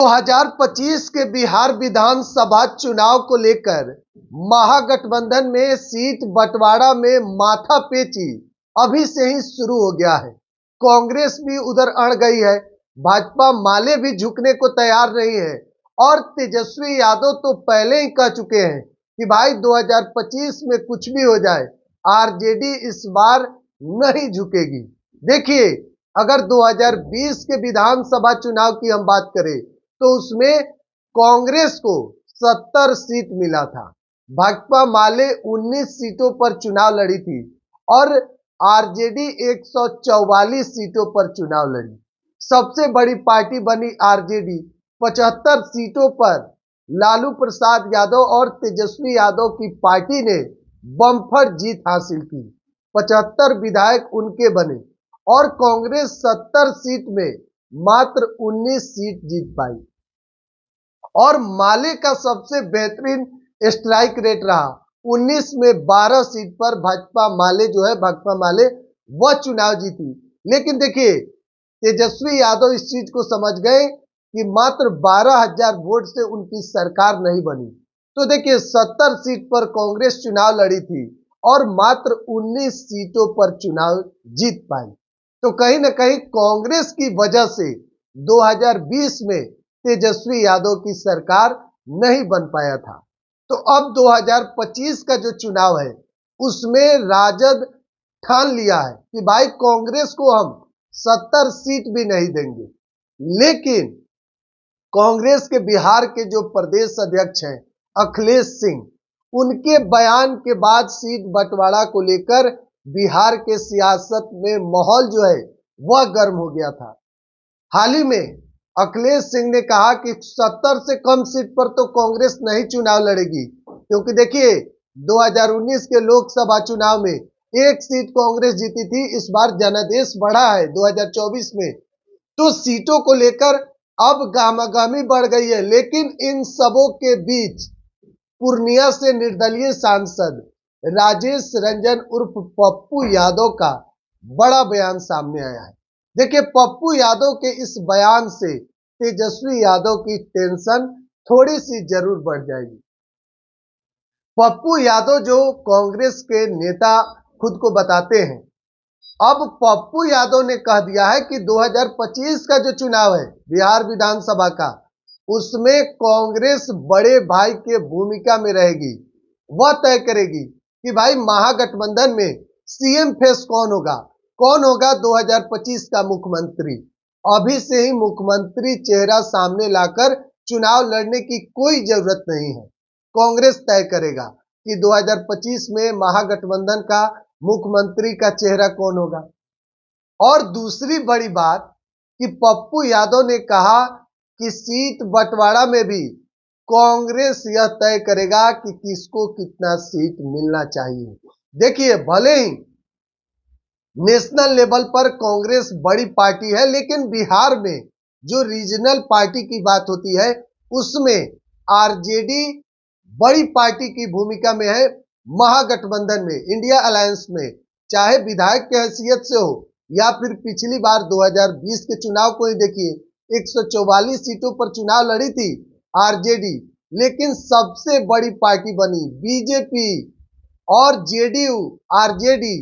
2025 के बिहार विधानसभा चुनाव को लेकर महागठबंधन में सीट बंटवारा में माथापेची अभी से ही शुरू हो गया है। कांग्रेस भी उधर अड़ गई है, भाजपा माले भी झुकने को तैयार नहीं है और तेजस्वी यादव तो पहले ही कह चुके हैं कि भाई 2025 में कुछ भी हो जाए आरजेडी इस बार नहीं झुकेगी। देखिए, अगर 2020 के विधानसभा चुनाव की हम बात करें तो उसमें कांग्रेस को 70 सीट मिला था, भाजपा माले 19 सीटों पर चुनाव लड़ी थी और आरजेडी 144 सीटों पर चुनाव लड़ी। सबसे बड़ी पार्टी बनी आरजेडी 75 सीटों पर लालू प्रसाद यादव और तेजस्वी यादव की पार्टी ने बम्पर जीत हासिल की। 75 विधायक उनके बने और कांग्रेस 70 सीट में मात्र 19 सीट जीत पाई और माले का सबसे बेहतरीन स्ट्राइक रेट रहा। 19 में 12 सीट पर भाजपा माले वह चुनाव जीती। लेकिन देखिए, तेजस्वी यादव इस चीज को समझ गए कि मात्र 12,000 वोट से उनकी सरकार नहीं बनी। तो देखिए, 70 सीट पर कांग्रेस चुनाव लड़ी थी और मात्र 19 सीटों पर चुनाव जीत पाई। तो कहीं ना कहीं कांग्रेस की वजह से 2020 में तेजस्वी यादव की सरकार नहीं बन पाया था। तो अब 2025 का जो चुनाव है उसमें राजद ठान लिया है कि भाई कांग्रेस को हम 70 सीट भी नहीं देंगे। लेकिन कांग्रेस के बिहार के जो प्रदेश अध्यक्ष हैं अखिलेश सिंह, उनके बयान के बाद सीट बंटवारा को लेकर बिहार के सियासत में माहौल जो है वह गर्म हो गया था। हाल ही में अखिलेश सिंह ने कहा कि 70 से कम सीट पर तो कांग्रेस नहीं चुनाव लड़ेगी, क्योंकि देखिए 2019 के लोकसभा चुनाव में एक सीट कांग्रेस जीती थी, इस बार जनादेश बढ़ा है 2024 में, तो सीटों को लेकर अब गहमागहमी बढ़ गई है। लेकिन इन सबों के बीच पूर्णिया से निर्दलीय सांसद राजेश रंजन उर्फ पप्पू यादव का बड़ा बयान सामने आया है। देखिए, पप्पू यादव के इस बयान से तेजस्वी यादव की टेंशन थोड़ी सी जरूर बढ़ जाएगी। पप्पू यादव जो कांग्रेस के नेता खुद को बताते हैं, अब पप्पू यादव ने कह दिया है कि 2025 का जो चुनाव है बिहार विधानसभा का, उसमें कांग्रेस बड़े भाई के भूमिका में रहेगी। वह तय करेगी कि भाई महागठबंधन में सीएम फेस कौन होगा 2025 का मुख्यमंत्री। अभी से ही मुख्यमंत्री चेहरा सामने लाकर चुनाव लड़ने की कोई जरूरत नहीं है। कांग्रेस तय करेगा कि 2025 में महागठबंधन का मुख्यमंत्री का चेहरा कौन होगा। और दूसरी बड़ी बात कि पप्पू यादव ने कहा कि सीट बंटवारा में भी कांग्रेस यह तय करेगा कि किसको कितना सीट मिलना चाहिए। देखिए, भले ही नेशनल लेवल पर कांग्रेस बड़ी पार्टी है, लेकिन बिहार में जो रीजनल पार्टी की बात होती है उसमें आरजेडी बड़ी पार्टी की भूमिका में है। महागठबंधन में, इंडिया अलायंस में, चाहे विधायक की हैसियत से हो या फिर पिछली बार 2020 के चुनाव को ही देखिए, 144 सीटों पर चुनाव लड़ी थी आरजेडी, लेकिन सबसे बड़ी पार्टी बनी बीजेपी और जेडीयू। आरजेडी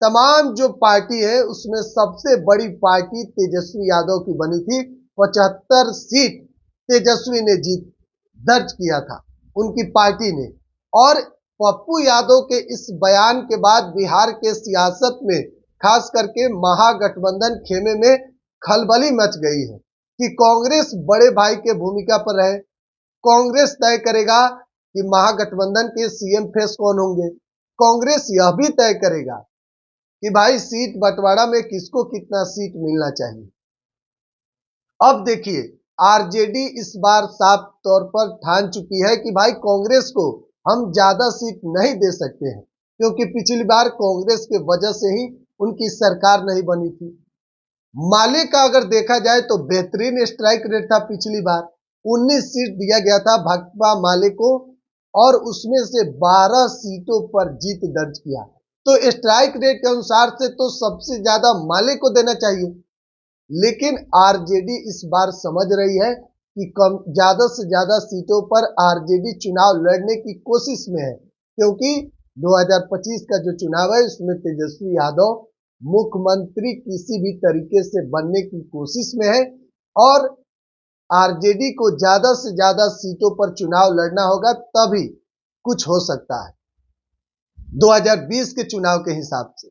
तमाम जो पार्टी है उसमें सबसे बड़ी पार्टी तेजस्वी यादव की बनी थी। 75 सीट तेजस्वी ने जीत दर्ज किया था उनकी पार्टी ने। और पप्पू यादव के इस बयान के बाद बिहार के सियासत में, खास करके महागठबंधन खेमे में खलबली मच गई है कि कांग्रेस बड़े भाई के भूमिका पर है। कांग्रेस तय करेगा कि महागठबंधन के सीएम फेस कौन होंगे। कांग्रेस यह भी तय करेगा कि भाई सीट बंटवारा में किसको कितना सीट मिलना चाहिए। अब देखिए, आरजेडी इस बार साफ तौर पर ठान चुकी है कि भाई कांग्रेस को हम ज्यादा सीट नहीं दे सकते हैं, क्योंकि पिछली बार कांग्रेस के वजह से ही उनकी सरकार नहीं बनी थी। माले का अगर देखा जाए तो बेहतरीन स्ट्राइक रेट था। पिछली बार 19 सीट दिया गया था भाजपा माले को और उसमें से 12 सीटों पर जीत दर्ज किया। तो स्ट्राइक रेट के अनुसार से तो सबसे ज्यादा माले को देना चाहिए। लेकिन आरजेडी इस बार समझ रही है कि कम ज्यादा से ज्यादा सीटों पर आरजेडी चुनाव लड़ने की कोशिश में है, क्योंकि 2025 का जो चुनाव है उसमें तेजस्वी यादव मुख्यमंत्री किसी भी तरीके से बनने की कोशिश में है और आरजेडी को ज्यादा से ज्यादा सीटों पर चुनाव लड़ना होगा, तभी कुछ हो सकता है 2020 के चुनाव के हिसाब से।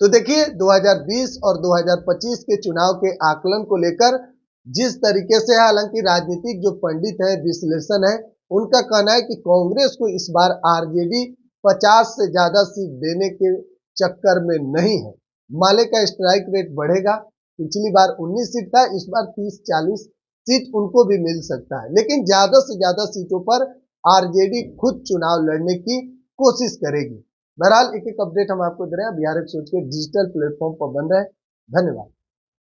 तो देखिए 2020 और 2025 के चुनाव के आकलन को लेकर जिस तरीके से, हालांकि राजनीतिक जो पंडित है, विश्लेषण है, उनका कहना है कि कांग्रेस को इस बार आरजेडी 50 से ज्यादा सीट देने के चक्कर में नहीं है। माले का स्ट्राइक रेट बढ़ेगा, पिछली बार 19 सीट था, इस बार 30-40 सीट उनको भी मिल सकता है, लेकिन ज्यादा से ज्यादा सीटों पर आरजेडी खुद चुनाव लड़ने की कोशिश करेगी। बहरहाल एक एक अपडेट हम आपको दे रहे हैं। बिहार एक सोच के डिजिटल प्लेटफॉर्म पर बन रहे हैं। धन्यवाद।